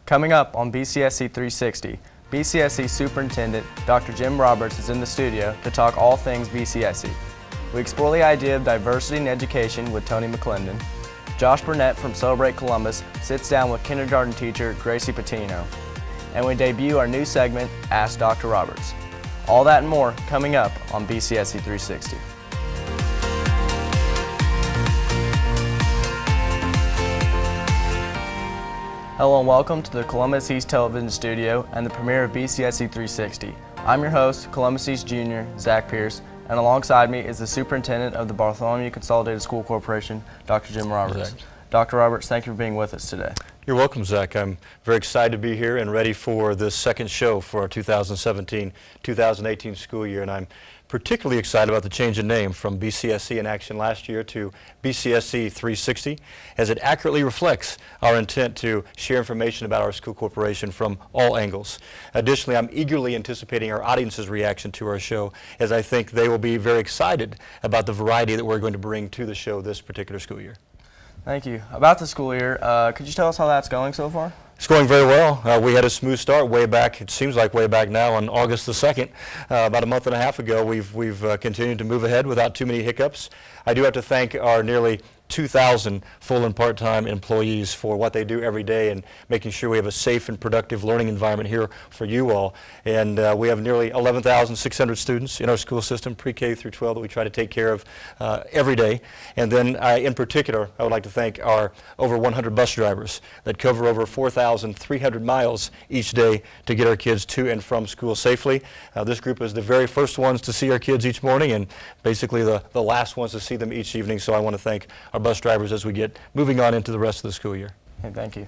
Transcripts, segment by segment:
Coming up on BCSC360, BCSC Superintendent Dr. Jim Roberts is in the studio to talk all things BCSC. We explore the idea of diversity in education with Tony McClendon. Josh Burnett from Celebrate Columbus sits down with kindergarten teacher Gracie Patino. And we debut our new segment, Ask Dr. Roberts. All that and more coming up on BCSC360. Hello and welcome to the Columbus East Television Studio and the premiere of BCSC 360. I'm your host, Columbus East Junior, Zach Pierce, and alongside me is the Superintendent of the Bartholomew Consolidated School Corporation, Dr. Jim Roberts. Zach. Dr. Roberts, thank you for being with us today. You're welcome, Zach. I'm very excited to be here and ready for this second show for our 2017-2018 school year, and I'm particularly excited about the change in name from BCSC in Action last year to BCSC 360, as it accurately reflects our intent to share information about our school corporation from all angles. Additionally, I'm eagerly anticipating our audience's reaction to our show, as I think they will be very excited about the variety that we're going to bring to the show this particular school year. Thank you. About the school year, could you tell us how that's going so far? It's going very well. We had a smooth start way back, it seems like way back now, on August the 2nd. About a month and a half ago, we've continued to move ahead without too many hiccups. I do have to thank our nearly 2,000 full and part-time employees for what they do every day and making sure we have a safe and productive learning environment here for you all. And we have nearly 11,600 students in our school system, pre-K through 12, that we try to take care of every day. And then in particular, I would like to thank our over 100 bus drivers that cover over 4,300 miles each day to get our kids to and from school safely. This group is the very first ones to see our kids each morning and basically the last ones to see them each evening. So I want to thank our bus drivers as we get moving on into the rest of the school year. Okay, thank you.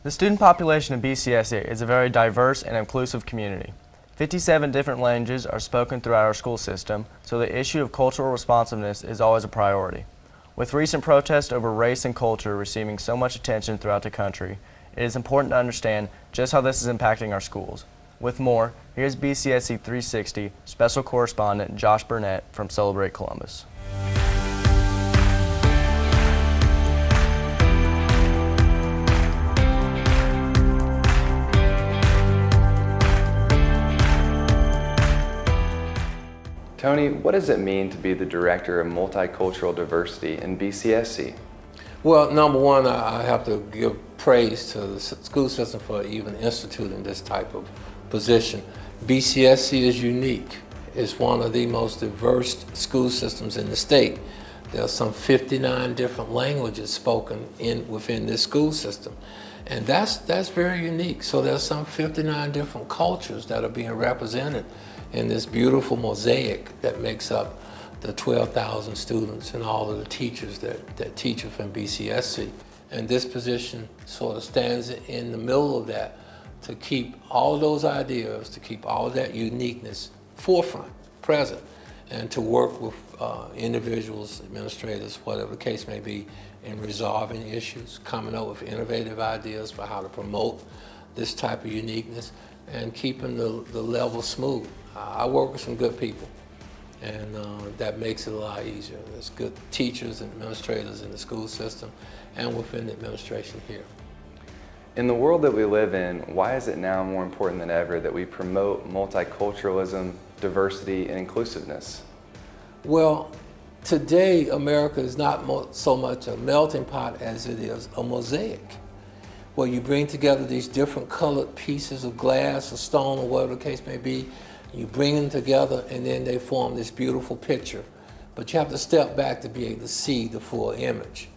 The student population of BCSC is a very diverse and inclusive community. 57 different languages are spoken throughout our school system, so the issue of cultural responsiveness is always a priority. With recent protests over race and culture receiving so much attention throughout the country, it is important to understand just how this is impacting our schools. With more, here's BCSC 360 Special Correspondent Josh Burnett from Celebrate Columbus. Tony, what does it mean to be the Director of Multicultural Diversity in BCSC? Well, number one, I have to give praise to the school system for even instituting this type of position. BCSC is unique. It's one of the most diverse school systems in the state. There are some 59 different languages spoken within this school system. And that's very unique. So there's some 59 different cultures that are being represented in this beautiful mosaic that makes up the 12,000 students and all of the teachers that teach within BCSC. And this position sort of stands in the middle of that to keep all of those ideas, to keep all of that uniqueness forefront, present, and to work with individuals, administrators, whatever the case may be, in resolving issues, coming up with innovative ideas for how to promote this type of uniqueness, and keeping the level smooth. I work with some good people, and that makes it a lot easier. There's good teachers and administrators in the school system and within the administration here. In the world that we live in, why is it now more important than ever that we promote multiculturalism, diversity, and inclusiveness? Well, today America is not so much a melting pot as it is a mosaic, where you bring together these different colored pieces of glass or stone or whatever the case may be. You bring them together and then they form this beautiful picture. But you have to step back to be able to see the full image.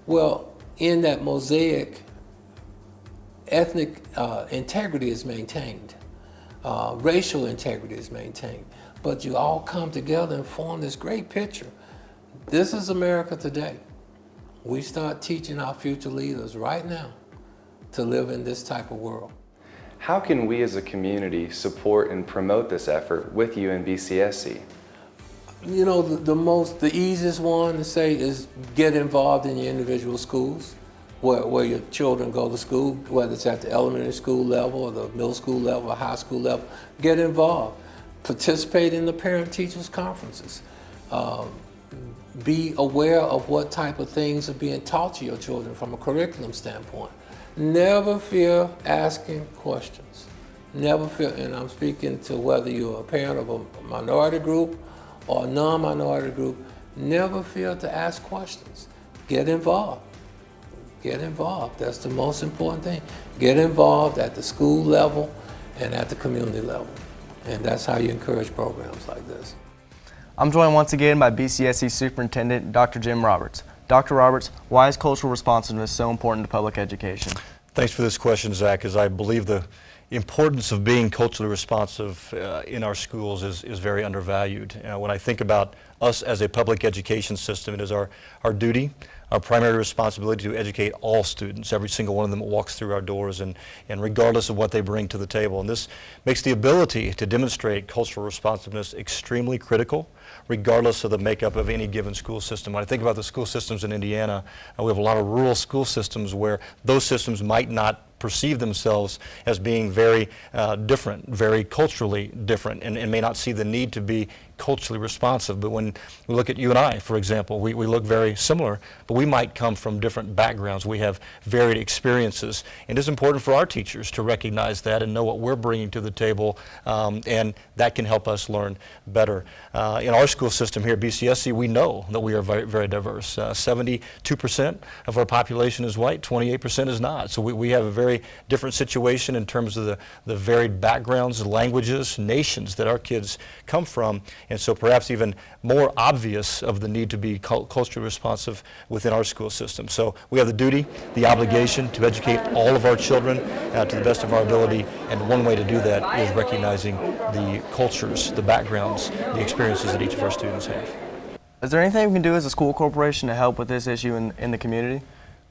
Well, in that mosaic, ethnic integrity is maintained. Racial integrity is maintained. But you all come together and form this great picture. This is America today. We start teaching our future leaders right now to live in this type of world. How can we as a community support and promote this effort with you in BCSC? You know, the easiest one to say is get involved in your individual schools, where your children go to school, whether it's at the elementary school level or the middle school level or high school level. Get involved. Participate in the parent-teachers conferences. Be aware of what type of things are being taught to your children from a curriculum standpoint. Never fear asking questions. Never fear, and I'm speaking to whether you're a parent of a minority group or a non-minority group, never fear to ask questions. Get involved. Get involved. That's the most important thing. Get involved at the school level and at the community level. And that's how you encourage programs like this. I'm joined once again by BCSC Superintendent Dr. Jim Roberts. Dr. Roberts, why is cultural responsiveness so important to public education? Thanks for this question, Zach, as I believe the importance of being culturally responsive in our schools is very undervalued. When I think about us as a public education system, it is our duty, our primary responsibility to educate all students, every single one of them that walks through our doors, and regardless of what they bring to the table. And this makes the ability to demonstrate cultural responsiveness extremely critical, regardless of the makeup of any given school system. When I think about the school systems in Indiana, we have a lot of rural school systems where those systems might not perceive themselves as being very different, very culturally different, and may not see the need to be culturally responsive. But when we look at you and I, for example, we look very similar, but we might come from different backgrounds. We have varied experiences, and it's important for our teachers to recognize that and know what we're bringing to the table, and that can help us learn better. In our school system here at BCSC, we know that we are very, very diverse. 72% of our population is white, 28% is not. So we have a very different situation in terms of the varied backgrounds, languages, nations that our kids come from. And so perhaps even more obvious of the need to be culturally responsive within our school system. So we have the duty, the obligation to educate all of our children to the best of our ability, and one way to do that is recognizing the cultures, the backgrounds, the experiences that each of our students have. Is there anything we can do as a school corporation to help with this issue in the community?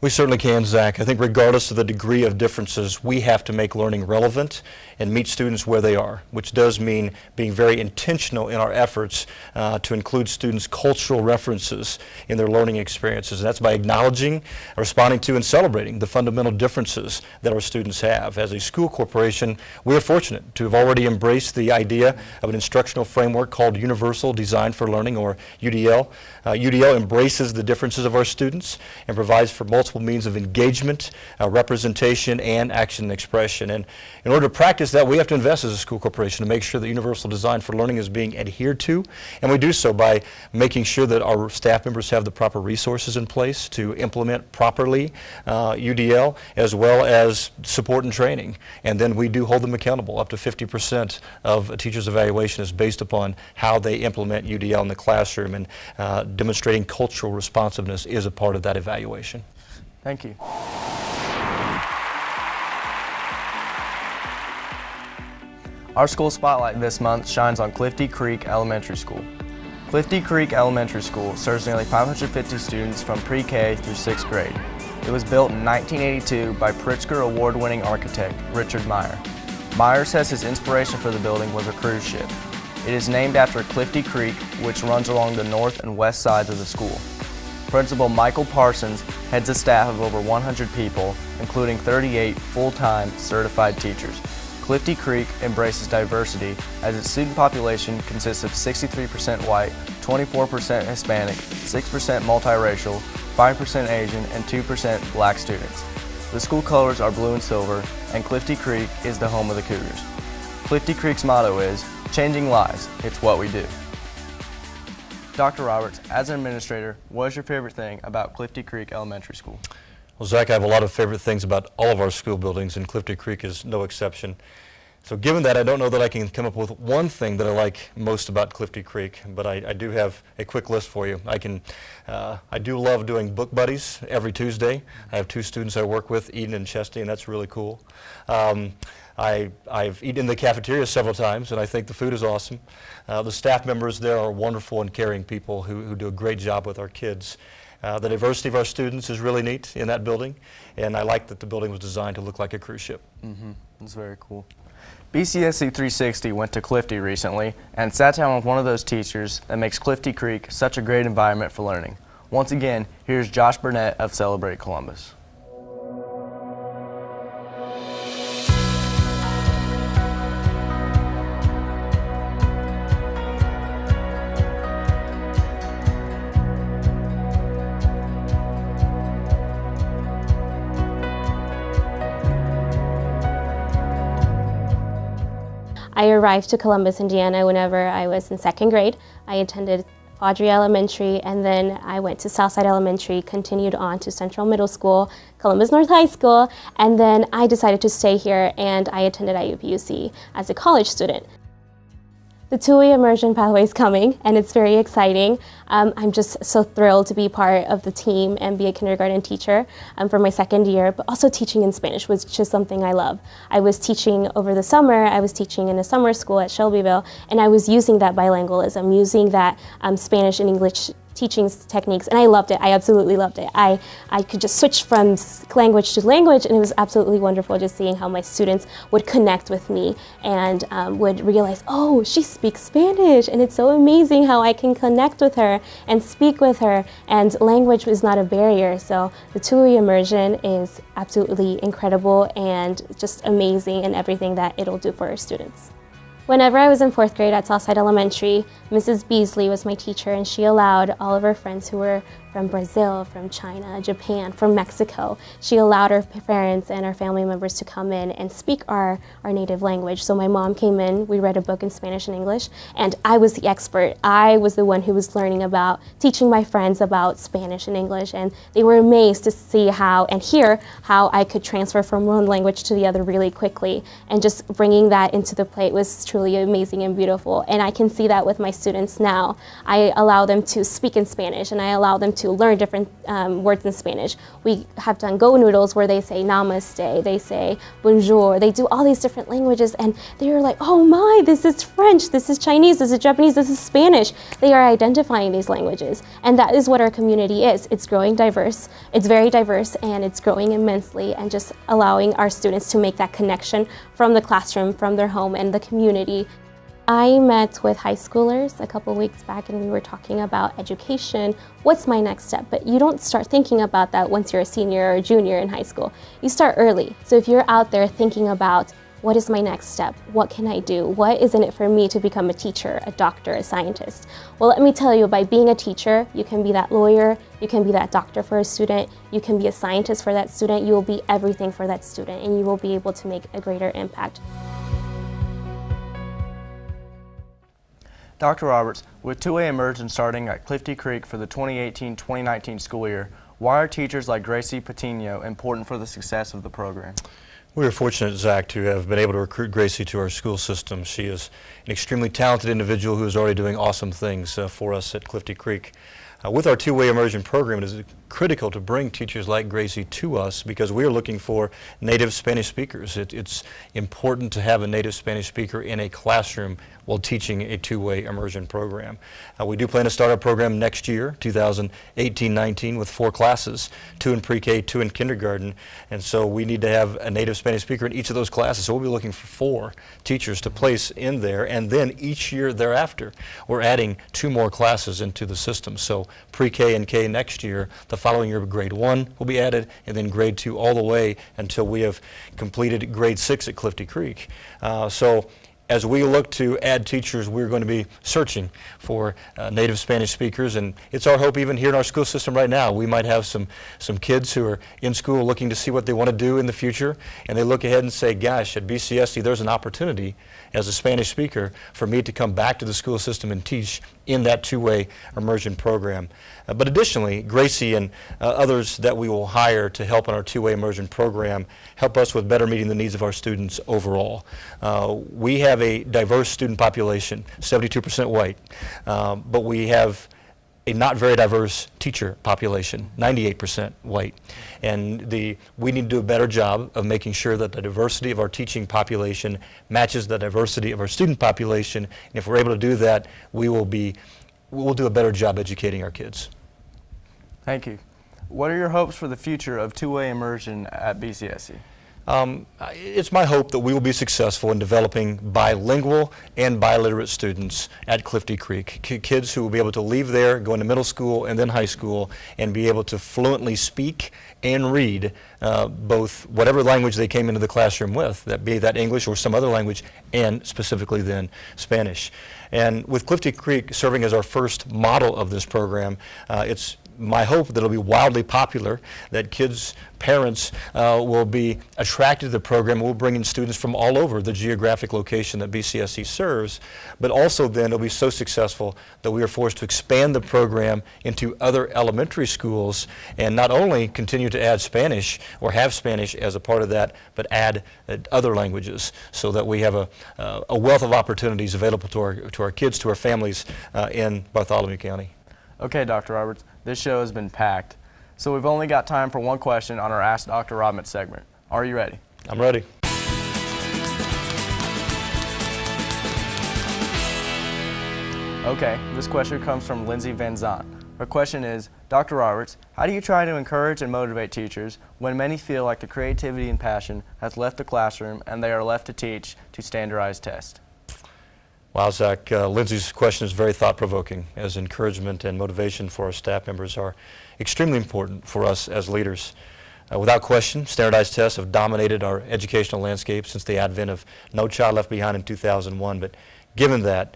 We certainly can, Zach. I think regardless of the degree of differences, we have to make learning relevant and meet students where they are, which does mean being very intentional in our efforts to include students' cultural references in their learning experiences. And that's by acknowledging, responding to, and celebrating the fundamental differences that our students have. As a school corporation, we are fortunate to have already embraced the idea of an instructional framework called Universal Design for Learning, or UDL. UDL embraces the differences of our students and provides for multiple means of engagement, representation, and action and expression. And in order to practice that, we have to invest as a school corporation to make sure that universal design for learning is being adhered to. And we do so by making sure that our staff members have the proper resources in place to implement properly UDL, as well as support and training. And then we do hold them accountable. Up to 50% of a teacher's evaluation is based upon how they implement UDL in the classroom, and demonstrating cultural responsiveness is a part of that evaluation. Thank you. Our school spotlight this month shines on Clifty Creek Elementary School. Clifty Creek Elementary School serves nearly 550 students from pre-K through 6th grade. It was built in 1982 by Pritzker Award-winning architect Richard Meyer. Meyer says his inspiration for the building was a cruise ship. It is named after Clifty Creek, which runs along the north and west sides of the school. Principal Michael Parsons heads a staff of over 100 people, including 38 full-time certified teachers. Clifty Creek embraces diversity as its student population consists of 63% white, 24% Hispanic, 6% multiracial, 5% Asian, and 2% black students. The school colors are blue and silver, and Clifty Creek is the home of the Cougars. Clifty Creek's motto is, "Changing lives, it's what we do." Dr. Roberts, as an administrator, what is your favorite thing about Clifty Creek Elementary School? Well, Zach, I have a lot of favorite things about all of our school buildings, and Clifty Creek is no exception. So given that, I don't know that I can come up with one thing that I like most about Clifty Creek, but I do have a quick list for you. I do love doing book buddies every Tuesday. I have 2 students I work with, Eden and Chesty, and that's really cool. I've eaten in the cafeteria several times, and I think the food is awesome. The staff members there are wonderful and caring people who do a great job with our kids. The diversity of our students is really neat in that building, and I like that the building was designed to look like a cruise ship. That's very cool. BCSC360 went to Clifty recently and sat down with one of those teachers that makes Clifty Creek such a great environment for learning. Once again, here's Josh Burnett of Celebrate Columbus. I arrived to Columbus, Indiana whenever I was in 2nd grade. I attended Audrey Elementary, and then I went to Southside Elementary, continued on to Central Middle School, Columbus North High School, and then I decided to stay here and I attended IUPUC as a college student. The two-way immersion pathway is coming, and it's very exciting. I'm just so thrilled to be part of the team and be a kindergarten teacher for my 2nd year, but also teaching in Spanish, which is something I love. I was teaching over the summer, I was teaching in a summer school at Shelbyville, and I was using that bilingualism, using that Spanish and English teaching techniques, and I loved it. I absolutely loved it. I could just switch from language to language, and it was absolutely wonderful just seeing how my students would connect with me and would realize, oh, she speaks Spanish, and it's so amazing how I can connect with her and speak with her, and language is not a barrier. So the two-way immersion is absolutely incredible and just amazing in everything that it'll do for our students. Whenever I was in 4th grade at Southside Elementary, Mrs. Beasley was my teacher, and she allowed all of her friends who were from Brazil, from China, Japan, from Mexico, she allowed our parents and our family members to come in and speak our native language. So my mom came in, we read a book in Spanish and English, and I was the expert. I was the one who was learning about, teaching my friends about Spanish and English, and they were amazed to see how and hear how I could transfer from one language to the other really quickly, and just bringing that into the plate was truly amazing and beautiful. And I can see that with my students now. I allow them to speak in Spanish, and I allow them to learn different words in Spanish. We have done Go Noodles where they say namaste, they say bonjour, they do all these different languages, and they're like, oh my, this is French, this is Chinese, this is Japanese, this is Spanish. They are identifying these languages, and that is what our community is. It's growing diverse, it's very diverse, and it's growing immensely, and just allowing our students to make that connection from the classroom, from their home, and the community. I met with high schoolers a couple weeks back, and we were talking about education. What's my next step? But you don't start thinking about that once you're a senior or a junior in high school. You start early. So if you're out there thinking about what is my next step? What can I do? What is in it for me to become a teacher, a doctor, a scientist? Well, let me tell you, by being a teacher, you can be that lawyer, you can be that doctor for a student, you can be a scientist for that student, you will be everything for that student, and you will be able to make a greater impact. Dr. Roberts, with two-way immersion starting at Clifty Creek for the 2018-2019 school year, why are teachers like Gracie Patino important for the success of the program? We are fortunate, Zach, to have been able to recruit Gracie to our school system. She is an extremely talented individual who is already doing awesome things for us at Clifty Creek. With our two-way immersion program, it is critical to bring teachers like Gracie to us because we are looking for native Spanish speakers. It's important to have a native Spanish speaker in a classroom while teaching a two-way immersion program. We do plan to start our program next year, 2018-19, with 4 classes, 2 in pre-K, 2 in kindergarten, and so we need to have a native Spanish speaker in each of those classes. So we'll be looking for 4 teachers to place in there, and then each year thereafter, we're adding 2 more classes into the system. So pre-K and K next year, the following year grade 1 will be added, and then grade 2 all the way until we have completed grade 6 at Clifty Creek. So as we look to add teachers, we're going to be searching for native Spanish speakers, and it's our hope even here in our school system right now, we might have some kids who are in school looking to see what they want to do in the future, and they look ahead and say, gosh, at BCSC there's an opportunity as a Spanish speaker for me to come back to the school system and teach in that two-way immersion program. But additionally, Gracie and others that we will hire to help in our two-way immersion program help us with better meeting the needs of our students overall. We have a diverse student population, 72% white, but we have a not very diverse teacher population, 98% white. And we need to do a better job of making sure that the diversity of our teaching population matches the diversity of our student population. And if we're able to do that, we'll do a better job educating our kids. Thank you. What are your hopes for the future of two-way immersion at BCSC? It's my hope that we will be successful in developing bilingual and biliterate students at Clifty Creek. Kids who will be able to leave there, go into middle school and then high school, and be able to fluently speak and read both whatever language they came into the classroom with, that be that English or some other language, and specifically then Spanish. And with Clifty Creek serving as our first model of this program, it's my hope that it'll be wildly popular, that kids, parents will be attracted to the program. We'll bring in students from all over the geographic location that BCSC serves, but also then it'll be so successful that we are forced to expand the program into other elementary schools and not only continue to add Spanish or have Spanish as a part of that, but add other languages so that we have a wealth of opportunities available to our kids, to our families in Bartholomew County. Okay, Dr. Roberts, this show has been packed. So we've only got time for one question on our Ask Dr. Roberts segment. Are you ready? I'm ready. Okay, this question comes from Lindsay Van Zant. Her question is, Dr. Roberts, how do you try to encourage and motivate teachers when many feel like the creativity and passion has left the classroom and they are left to teach to standardized tests? Wow, Zach, Lindsay's question is very thought-provoking, as encouragement and motivation for our staff members are extremely important for us as leaders. Without question, standardized tests have dominated our educational landscape since the advent of No Child Left Behind in 2001, but given that,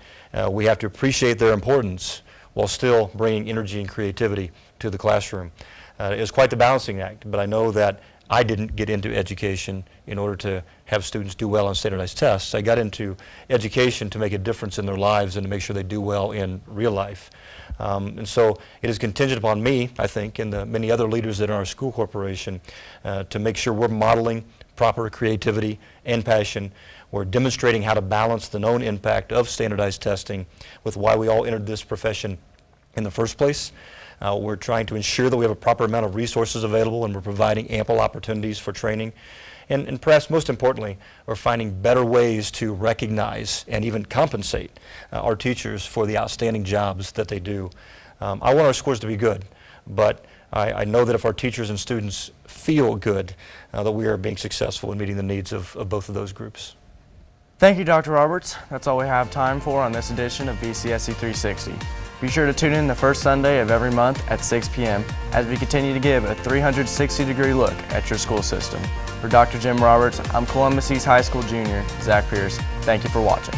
we have to appreciate their importance while still bringing energy and creativity to the classroom. It's quite the balancing act, but I know that I didn't get into education in order to have students do well on standardized tests. I got into education to make a difference in their lives and to make sure they do well in real life. And so it is contingent upon me, I think, and the many other leaders that are in our school corporation to make sure we're modeling proper creativity and passion. We're demonstrating how to balance the known impact of standardized testing with why we all entered this profession in the first place. We're trying to ensure that we have a proper amount of resources available and we're providing ample opportunities for training. And perhaps most importantly, we're finding better ways to recognize and even compensate our teachers for the outstanding jobs that they do. I want our scores to be good, but I know that if our teachers and students feel good, that we are being successful in meeting the needs of both of those groups. Thank you, Dr. Roberts. That's all we have time for on this edition of BCSC360. Be sure to tune in the first Sunday of every month at 6 p.m. as we continue to give a 360-degree look at your school system. For Dr. Jim Roberts, I'm Columbus East High School Junior Zach Pierce. Thank you for watching.